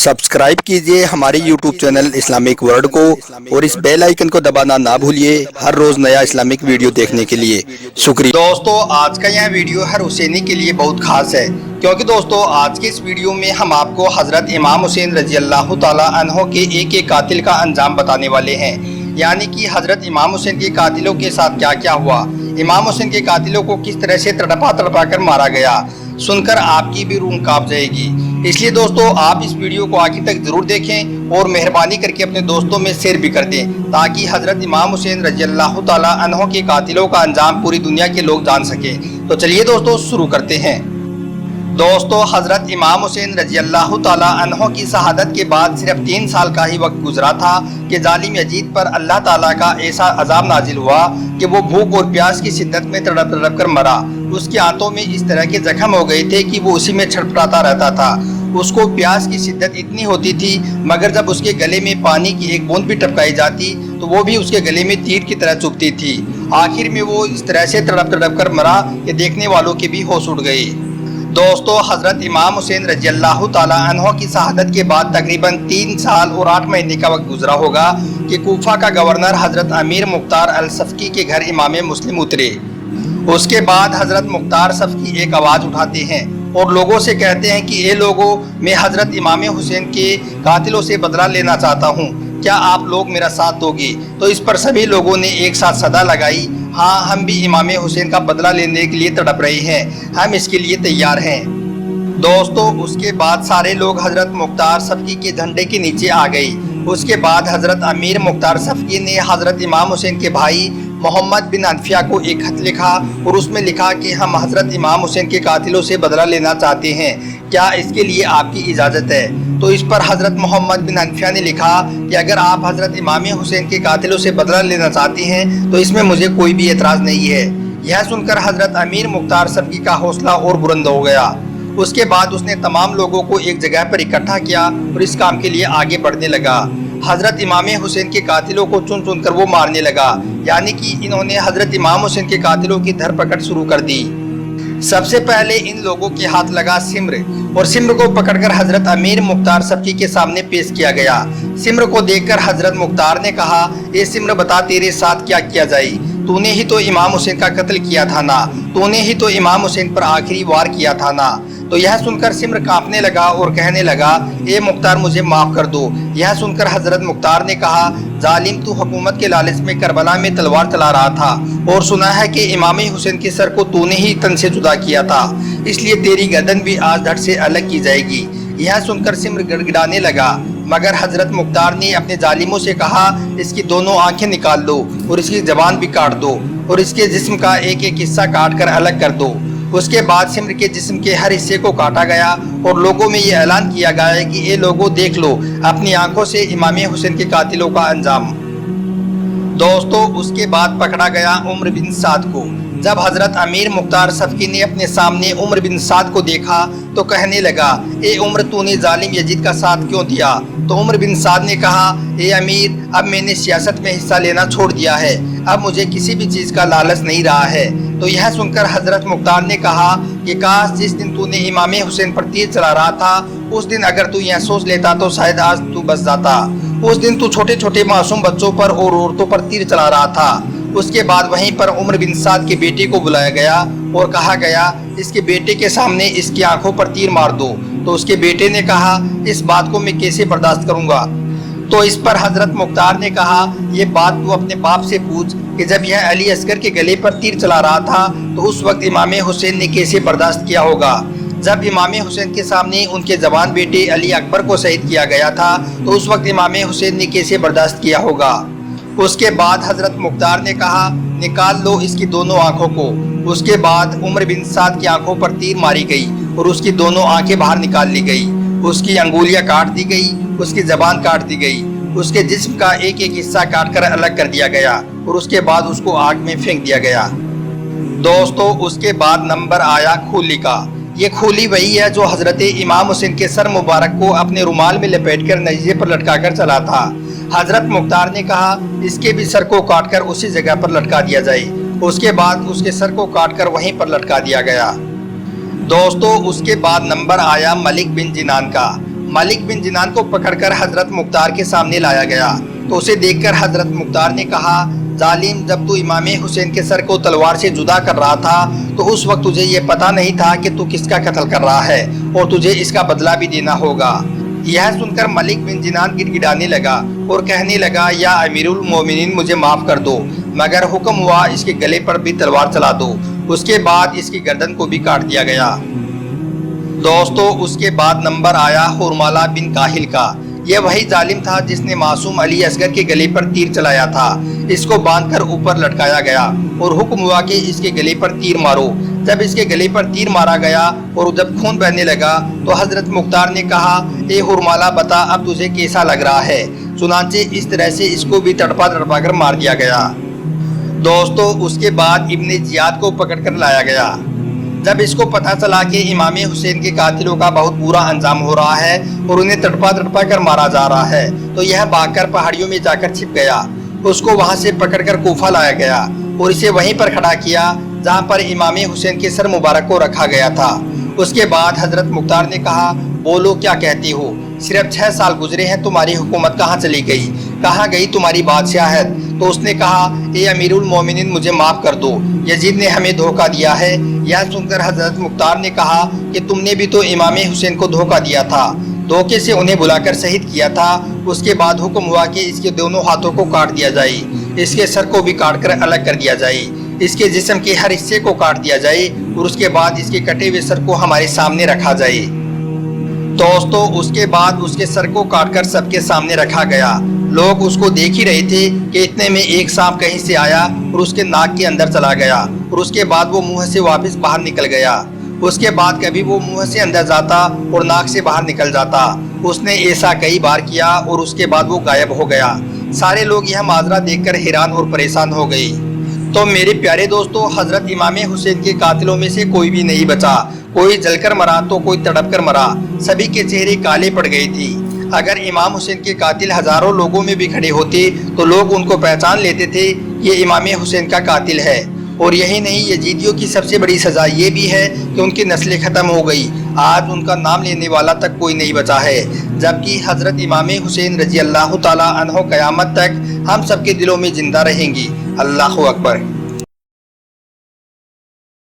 Subscribe कीजिए हमारे YouTube channel Islamic world को और इस बेल आइकन को दबाना ना भूलिए हर रोज नया इस्लामिक वीडियो देखने के लिए। शुक्रिया। दोस्तों, आज का यह वीडियो हर हुसैनी के लिए बहुत खास है, क्योंकि दोस्तों आज के इस वीडियो में हम आपको हजरत इमाम हुसैन रजी अल्लाह ताला अन्हो के एक एक कातिल का अंजाम बताने वाले हैं। यानी कि हजरत इमाम हुसैन के कातिलों के साथ क्या क्या हुआ, इमाम हुसैन के कातिलों को किस तरह से तड़पा तड़पा कर मारा गया, सुनकर आपकी भी रूह कांप जाएगी। इसलिए दोस्तों आप इस वीडियो को आखिर तक जरूर देखें और मेहरबानी करके अपने दोस्तों में शेयर भी कर दें, ताकि हजरत इमाम हुसैन रजी अल्लाह ताला अन्हो के कातिलों का अंजाम पूरी दुनिया के लोग जान सकें। तो चलिए दोस्तों शुरू करते हैं। दोस्तों, हजरत इमाम हुसैन रजी अल्लाह ताला अन्हो की शहादत के बाद सिर्फ 3 साल का ही वक्त गुजरा था कि जालिम यजीद पर अल्लाह ताला का ऐसा अजाब नाजिल हुआ कि वो भूख और प्यास की शिद्दत में तड़प तड़प कर मरा। उसके आंतों में इस तरह के जख्म हो गए थे कि वो उसी में छटपटाता रहता था। उसको प्यास की शिद्दत इतनी होती थी, मगर जब उसके गले में पानी की एक बूंद भी टपकाई जाती तो वो भी उसके गले में तीर की तरह चुभती थी। आखिर में वो इस तरह से तड़प तड़प कर मरा कि देखने वालों के भी होश उड़ गए। दोस्तों, हजरत इमाम हुसैन रजी अल्लाह ताला अन्हो की शहादत के बाद तकरीबन 3 साल और 8 महीने का वक्त गुजरा होगा कि कूफा का गवर्नर हजरत अमीर मुख्तार अल सफ़की के घर इमाम मुस्लिम उतरे। उसके बाद हजरत मुख्तार सफ़की एक आवाज़ उठाते हैं और लोगों से कहते हैं कि ये लोगों, मैं हजरत इमाम हुसैन के कातिलों से बदला लेना चाहता हूँ, क्या आप लोग मेरा साथ दोगे? तो इस पर सभी लोगों ने एक साथ सदा लगाई, हाँ हम भी इमाम हुसैन का बदला लेने के लिए तड़प रहे हैं, हम इसके लिए तैयार हैं। दोस्तों, उसके बाद सारे लोग हजरत मुख्तार सफ़की के झंडे के नीचे आ गए। उसके बाद हजरत अमीर मुख्तार सफ़की ने हजरत इमाम हुसैन के भाई मोहम्मद बिन अनफिया को एक खत लिखा और उसमें लिखा कि हम हजरत इमाम हुसैन के कातिलों से बदला लेना चाहते हैं, क्या इसके लिए आपकी इजाज़त है? तो इस पर हजरत मोहम्मद बिन अनफिया ने लिखा कि अगर आप हजरत इमाम हुसैन के कातिलों से बदला लेना चाहते हैं तो इसमें मुझे कोई भी एतराज़ नहीं है। यह सुनकर हजरत अमीर मुख्तार सफ़की का हौसला और बुलंद हो गया। उसके बाद उसने तमाम लोगों को एक जगह पर इकट्ठा किया और इस काम के लिए आगे बढ़ने लगा। हजरत इमाम हुसैन के कातिलों को चुन चुन कर वो मारने लगा, यानी कि इन्होंने हजरत इमाम हुसैन के कातिलों की धरपकड़ शुरू कर दी। सबसे पहले इन लोगों के हाथ लगा सिम्र, और सिम्र को पकड़कर हजरत अमीर मुख्तार सफ़की के सामने पेश किया गया। सिम्र को देखकर हजरत मुख्तार ने कहा, ए सिम्र, बता तेरे साथ क्या किया जाए? तूने ही तो इमाम हुसैन का कत्ल किया था ना, तूने ही तो इमाम हुसैन पर आखिरी वार किया था ना। तो यह सुनकर सिम्र कांपने लगा और कहने लगा, ए मुख्तार, मुझे माफ़ कर दो। यह सुनकर हजरत मुख्तार ने कहा, जालिम, तू हुकूमत के लालच में करबला में तलवार चला रहा था और सुना है कि इमाम हुसैन के सर को तूने ही तन से जुदा किया था, इसलिए तेरी गर्दन भी आज धड़ से अलग की जाएगी। यह सुनकर सिम्र गिड़गिड़ाने लगा, मगर हजरत मुख्तार ने अपने जालिमों से कहा, इसकी दोनों आंखें निकाल दो और इसकी जबान भी काट दो और इसके जिस्म का एक एक हिस्सा काट कर अलग कर दो। उसके बाद सिम्र के जिस्म के हर हिस्से को काटा गया और लोगों में ये ऐलान किया गया है कि ये लोगों, देख लो अपनी आंखों से इमाम हुसैन के कातिलों का अंजाम। दोस्तों, उसके बाद पकड़ा गया उम्र बिन साद को। जब हजरत अमीर मुख्तार सफ़की ने अपने सामने उम्र बिन साद को देखा तो कहने लगा, ए उम्र, तूने जालिम यजीद का साथ क्यों दिया? तो उम्र बिन साद ने कहा, ए अमीर, अब मैंने सियासत में हिस्सा लेना छोड़ दिया है, अब मुझे किसी भी चीज़ का लालच नहीं रहा है। तो यह सुनकर हजरत मुख्तार ने कहा कि काश जिस दिन तूने इमाम हुसैन पर तीर चला रहा था उस दिन अगर तू यह सोच लेता तो शायद आज तू बच जाता। उस दिन तू छोटे छोटे मासूम बच्चों पर और औरतों पर तीर चला रहा था। उसके बाद वहीं पर उम्र बिन साद के बेटे को बुलाया गया और कहा गया, इसके बेटे के सामने इसकी आंखों पर तीर मार दो। तो उसके बेटे ने कहा, इस बात को मैं कैसे बर्दाश्त करूंगा? तो इस पर हजरत मुख्तार ने कहा, ये बात तू अपने बाप से पूछ कि जब यह अली असगर के गले पर तीर चला रहा था तो उस वक्त इमाम हुसैन ने कैसे बर्दाश्त किया होगा। जब इमाम हुसैन के सामने उनके जवान बेटे अली अकबर को शहीद किया गया था तो उस वक्त इमाम हुसैन ने कैसे बर्दाश्त किया होगा। उसके बाद हजरत मुख्तार ने कहा, निकाल लो इसकी दोनों आंखों को। उसके बाद उम्र बिन साद की आंखों पर तीर मारी गई और उसकी दोनों आंखें बाहर निकाल ली गई, उसकी अंगुलियां काट दी गई, उसकी जबान काट दी गई, उसके जिस्म का एक एक हिस्सा काट कर अलग कर दिया गया और उसके बाद उसको आग में फेंक दिया गया। दोस्तों, उसके बाद नंबर आया खूली का। ये खूली वही है जो हजरत इमाम हुसैन के सर मुबारक को अपने रुमाल में लपेटकर नजीजे पर लटका कर चला था। हजरत मुख्तार ने कहा, इसके भी सर को काटकर उसी जगह पर लटका दिया जाए। उसके बाद उसके सर को काटकर वहीं पर लटका दिया गया। दोस्तों, उसके बाद नंबर आया मलिक बिन जिनान का। मलिक बिन जिनान को पकड़कर हजरत मुख्तार के सामने लाया गया तो उसे देखकर हजरत मुख्तार ने कहा, जालिम, जब तू इमाम हुसैन के सर को तलवार से जुदा कर रहा था तो उस वक्त तुझे ये पता नहीं था कि तू किसका कत्ल कर रहा है और तुझे इसका बदला भी देना होगा। यह सुनकर मलिक बिन जिनान गिड़गिड़ाने लगा और कहने लगा, या अमीरुल मोमिनीन, मुझे माफ कर दो, मगर हुक्म हुआ इसके गले पर भी तलवार चला दो। उसके बाद इसकी गर्दन को भी काट दिया गया। दोस्तों, उसके बाद नंबर आया हुरमाला बिन काहिल का। यह वही जालिम था जिसने मासूम अली असगर के गले पर तीर चलाया था। इसको बांधकर ऊपर लटकाया गया और हुक्म हुआ कि इसके गले पर तीर मारो। जब इसके गले पर तीर मारा गया और जब खून बहने लगा तो हजरत मुख्तार ने कहा, ए हुरमाला, बता अब तुझे कैसा लग रहा है। चुनांचे इस तरह से इसको भी तड़पा तड़पा कर मार दिया गया। दोस्तों, उसके बाद इब्ने जियाद को पकड़कर लाया गया। जब इसको पता चला कि इमाम हुसैन के कातिलों का बहुत बुरा अंजाम हो रहा है और उन्हें तड़पा तड़पा कर मारा जा रहा है तो यह भागकर पहाड़ियों में जाकर छिप गया। उसको वहां से पकड़कर कोफा लाया गया और इसे वहीं पर खड़ा किया जहां पर इमाम हुसैन के सर मुबारक को रखा गया था। उसके बाद हजरत मुख्तार ने कहा, बोलो क्या कहती हो, सिर्फ 6 साल गुजरे हैं, तुम्हारी हुकूमत कहाँ चली गई, कहाँ गई तुम्हारी बादशाहत। तो उसने कहा, ए अमीरुल मोमिनीन, मुझे माफ कर दो, यजीद ने हमें धोखा दिया है। यह सुनकर हजरत मुख्तार ने कहा कि तुमने भी तो इमाम हुसैन को धोखा दिया था, धोखे से उन्हें बुलाकर शहीद किया था। उसके बाद हुक्म हुआ कि इसके दोनों हाथों को काट दिया जाए, इसके सर को भी काट कर अलग कर दिया जाए, इसके जिस्म के हर हिस्से को काट दिया जाए और उसके बाद इसके कटे हुए सर को हमारे सामने रखा जाए। दोस्तों, उसके बाद उसके सर को काटकर सबके सामने रखा गया। लोग उसको देख ही रहे थे कि इतने में एक सांप कहीं से आया और उसके नाक के अंदर चला गया और उसके बाद वो मुंह से वापस बाहर निकल गया। उसके बाद कभी वो मुंह से अंदर जाता और नाक से बाहर निकल जाता। उसने ऐसा कई बार किया और उसके बाद वो गायब हो गया। सारे लोग यह माजरा देखकर हैरान और परेशान हो गए। तो मेरे प्यारे दोस्तों, हजरत इमाम हुसैन के कातिलों में से कोई भी नहीं बचा। कोई जलकर मरा तो कोई तड़प कर मरा, सभी के चेहरे काले पड़ गए थे। अगर इमाम हुसैन के कातिल हजारों लोगों में भी खड़े होते तो लोग उनको पहचान लेते थे ये इमाम हुसैन का कातिल है। और यही नहीं, यजीदियों की सबसे बड़ी सजा ये भी है कि उनकी नस्लें खत्म हो गई। आज उनका नाम लेने वाला तक कोई नहीं बचा है, जबकि हजरत इमाम हुसैन रजी अल्लाह ताला अन्हो क़यामत तक हम सबके दिलों में जिंदा रहेंगी। अल्लाहु अकबर।